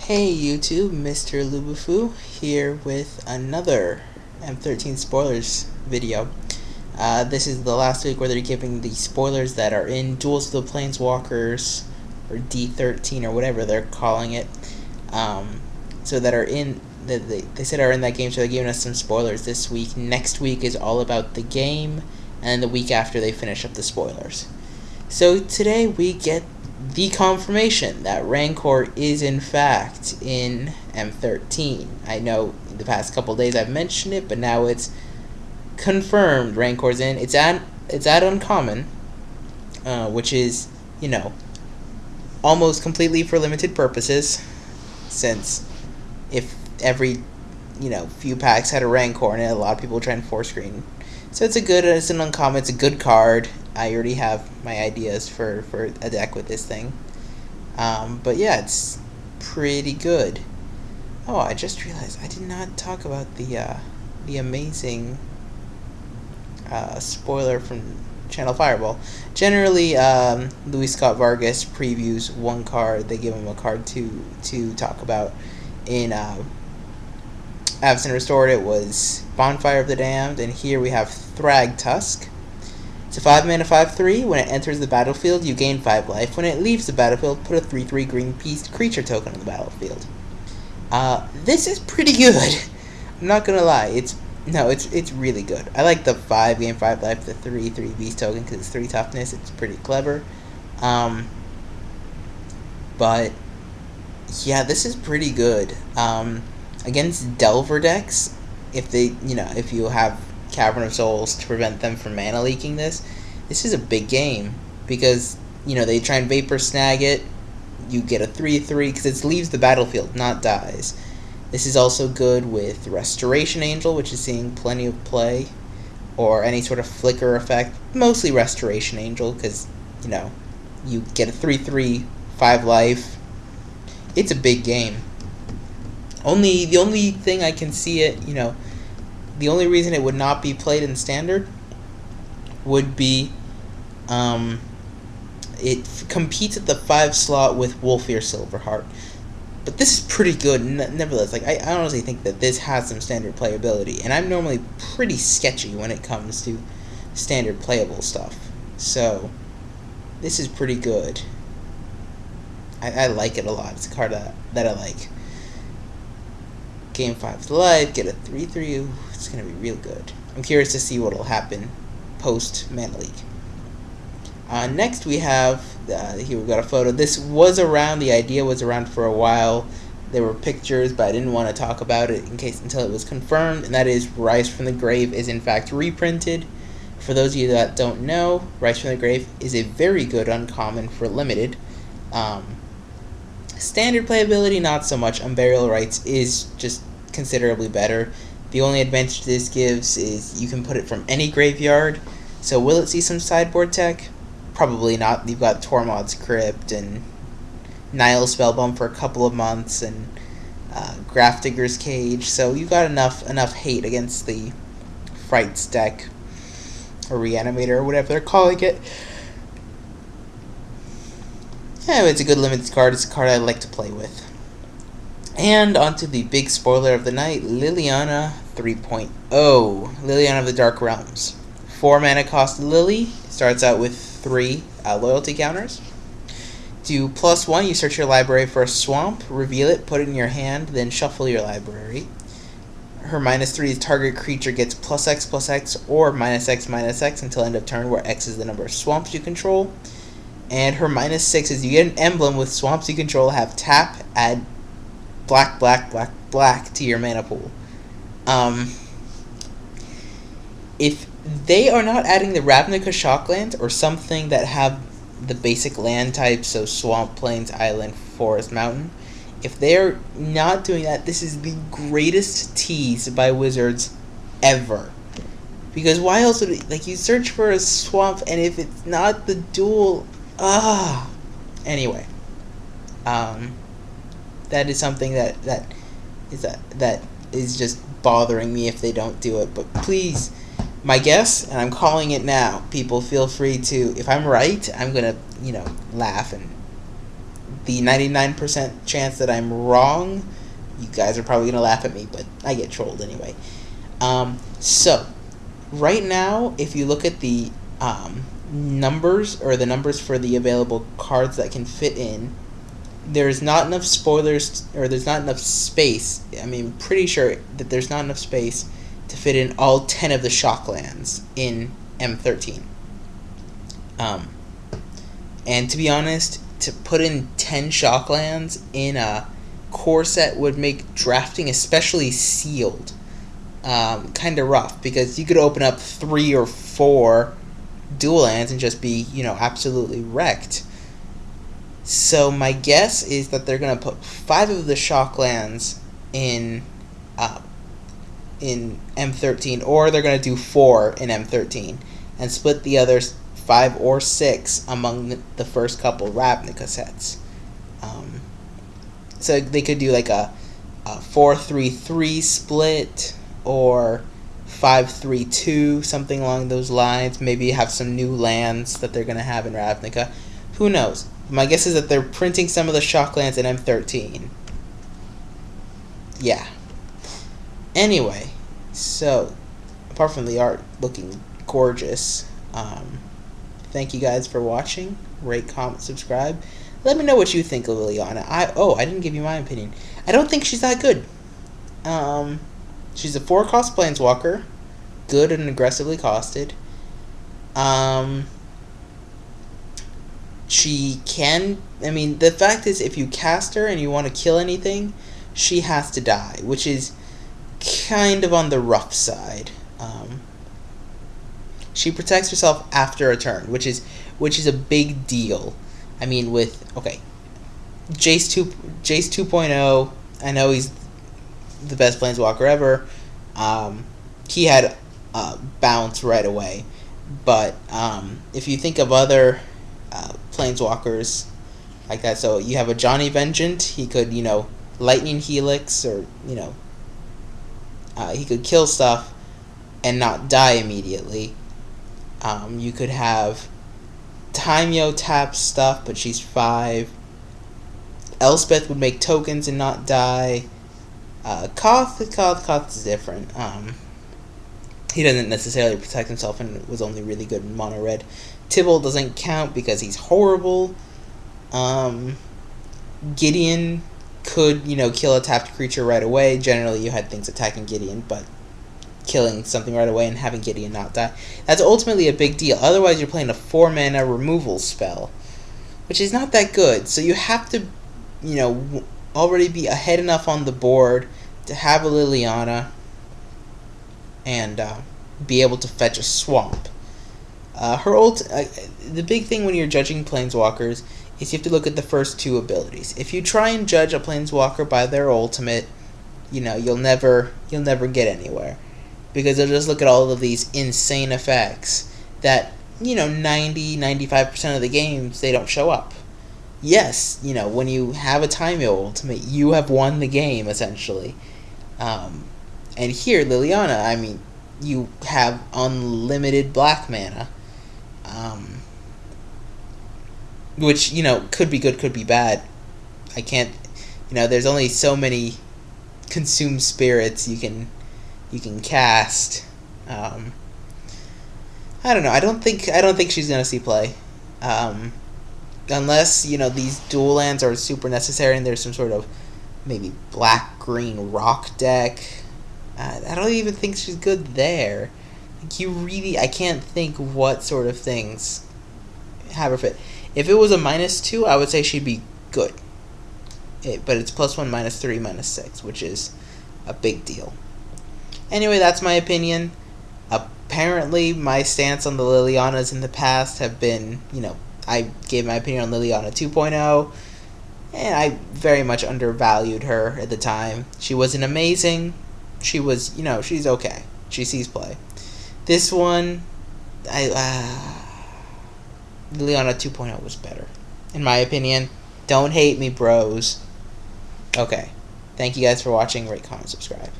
Hey YouTube, Mrlubufu here with another M13 spoilers video. This is the last week where they're giving the spoilers that are in Duels of the Planeswalkers, or D13 or whatever they're calling it. So that are in, they said are in that game, so they're giving us some spoilers this week. Next week is all about the game, and the week after they finish up the spoilers. So today we get the confirmation that Rancor is in fact in M13. I know in the past couple days I've mentioned it, but now it's confirmed Rancor's in. It's at uncommon, which is, almost completely for limited purposes, since if every, few packs had a Rancor in it, a lot of people try and force screen. So it's an uncommon, it's a good card. I already have my ideas for a deck with this thing. But yeah, it's pretty good. Oh, I just realized I did not talk about the amazing spoiler from Channel Fireball. Generally, Luis Scott Vargas previews one card. They give him a card to talk about. In Absent Restored, it was Bonfire of the Damned, and here we have Thrag Tusk. It's a 5-mana 5/3. When it enters the battlefield, you gain 5 life. When it leaves the battlefield, put a 3/3 green beast creature token on the battlefield. This is pretty good. I'm not gonna lie. It's really good. I like the 5 gain 5 life, the 3/3 beast token because it's 3 toughness. It's pretty clever. But yeah, this is pretty good. Against Delver decks, if you have Cavern of Souls to prevent them from mana leaking this is a big game, because they try and Vapor Snag it. You get a 3/3 because it leaves the battlefield, not dies. This is also good with Restoration Angel, which is seeing plenty of play, or any sort of flicker effect. Mostly Restoration Angel, because you get a 3/3 5 life. It's a big game. The only thing I can see it, the only reason it would not be played in Standard would be it competes at the 5 slot with Wolfear Silverheart. But this is pretty good, nevertheless. I honestly think that this has some Standard playability, and I'm normally pretty sketchy when it comes to Standard playable stuff. So this is pretty good. I like it a lot. It's a card that I like. Gain 5 to life, get a 3/3. Ooh, it's going to be real good. I'm curious to see what will happen post Mana Leak. Next we have, here we got a photo. This was around, the idea was around for a while. There were pictures, but I didn't want to talk about it until it was confirmed, and that is Rise from the Grave is in fact reprinted. For those of you that don't know, Rise from the Grave is a very good uncommon for limited. Standard playability, not so much. Unburial Rites is just considerably better. The only advantage this gives is you can put it from any graveyard. So will it see some sideboard tech? Probably not. You've got Tormod's Crypt and Nile Spellbomb for a couple of months, and Grafdigger's Cage. So you've got enough hate against the Frights deck, or Reanimator, or whatever they're calling it. Yeah, it's a good limited card. It's a card I like to play with. And onto the big spoiler of the night, Liliana 3.0. Liliana of the Dark Realms. 4 mana cost Lili. Starts out with 3 loyalty counters. Do +1, you search your library for a swamp, reveal it, put it in your hand, then shuffle your library. Her -3 is target creature gets +X/+X or -X/-X until end of turn, where X is the number of swamps you control. And her -6 is you get an emblem with swamps you control, have tap, add black, black, black, black to your mana pool. If they are not adding the Ravnica Shocklands, or something that have the basic land types, so swamp, plains, island, forest, mountain, if they're not doing that, this is the greatest tease by Wizards ever. Because why else would it, you search for a swamp, and if it's not the dual... Anyway, that is something that is just bothering me if they don't do it. But please, my guess, and I'm calling it now, people feel free to, if I'm right, I'm gonna laugh and the 99% chance that I'm wrong, you guys are probably going to laugh at me, but I get trolled anyway. So, right now, if you look at the numbers, or the numbers for the available cards that can fit in, there's not enough spoilers, or there's not enough space. I mean, pretty sure that there's not enough space to fit in all 10 of the Shocklands in M13. And to be honest, to put in 10 Shocklands in a core set would make drafting, especially sealed, kind of rough, because you could open up 3 or 4 dual lands and just be, absolutely wrecked. So my guess is that they're going to put 5 of the Shocklands in M13, or they're going to do 4 in M13 and split the others 5 or 6 among the first couple Ravnica sets. So they could do like a 4-3-3 split, or 5-3-2, something along those lines. Maybe have some new lands that they're going to have in Ravnica. Who knows? My guess is that they're printing some of the Shocklands in M13. Yeah. Anyway, so, apart from the art looking gorgeous, thank you guys for watching. Rate, comment, subscribe. Let me know what you think of Liliana. I didn't give you my opinion. I don't think she's that good. She's a 4-cost Planeswalker. Good and aggressively costed. She can... I mean, the fact is, if you cast her and you want to kill anything, she has to die, which is kind of on the rough side. She protects herself after a turn, which is a big deal. I mean, with... Okay. Jace 2.0, I know he's the best Planeswalker ever. He had bounce right away. But if you think of other Planeswalkers like that, so you have a Johnny Vengeant, he could, Lightning Helix, or, he could kill stuff and not die immediately. You could have Timeo tap stuff, but she's 5. Elspeth would make tokens and not die. Koth is different. He doesn't necessarily protect himself and was only really good in mono red. Tibble doesn't count because he's horrible. Gideon could, kill a tapped creature right away. Generally, you had things attacking Gideon, but killing something right away and having Gideon not die, that's ultimately a big deal. Otherwise, you're playing a 4-mana removal spell, which is not that good. So you have to, already be ahead enough on the board to have a Liliana and be able to fetch a swamp. The big thing when you're judging Planeswalkers is you have to look at the first 2 abilities. If you try and judge a Planeswalker by their ultimate, you'll never get anywhere, because they'll just look at all of these insane effects that 90-95% of the games they don't show up. Yes, when you have a Timeo ultimate, you have won the game essentially. And here, Liliana, I mean, you have unlimited black mana, which could be good, could be bad. I can't, there's only so many consume spirits you can cast. I don't know. I don't think she's gonna see play, unless these dual lands are super necessary and there's some sort of maybe black-green rock deck. I don't even think she's good there. I can't think what sort of things have her fit. If it was a -2, I would say she'd be good. But it's +1, -3, -6, which is a big deal. Anyway, that's my opinion. Apparently, my stance on the Lilianas in the past have been, I gave my opinion on Liliana 2.0, and I very much undervalued her at the time. She wasn't amazing. She was, she's okay. She sees play. This one, Liliana 2.0 was better, in my opinion. Don't hate me, bros. Okay. Thank you guys for watching. Rate, comment, subscribe.